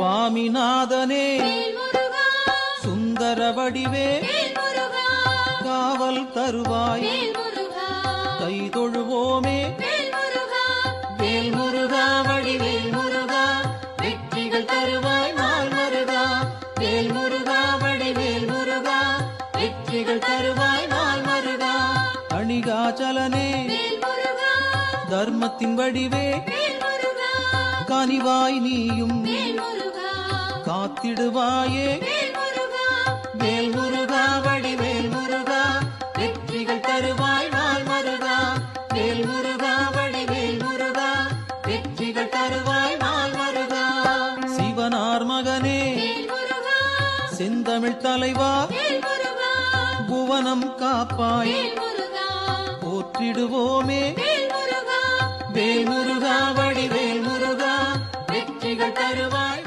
சுவாமிநாதனே சுந்தர வடிவே காவல் தருவாய் கை தொழுவோமே வேல் முருகா வடிவேல் முருகா வெற்றிகள் தருவாய் நாள் மருகா வேல் முருகா வடிவேல் முருகா வெற்றிகள் தருவாய் நாள் மருகா அணிகாச்சலனே தர்மத்தின் வடிவே கனிவாய் நீயும் காத்திடுவாயே வேல் முருகா வடிவேல் முருகா வெற்றிகள் தருவாய் நாள் மருகா வேல் முருகா வடிவேல் முருகா வெற்றிகள் தருவாய் நாள் மருகா சிவனார் மகனே செந்தமிழ் தலைவா புவனம் காப்பாய் போற்றிடுவோமே வேல் முருகா வடிவேல் முருகா வெற்றிகள் தருவாய்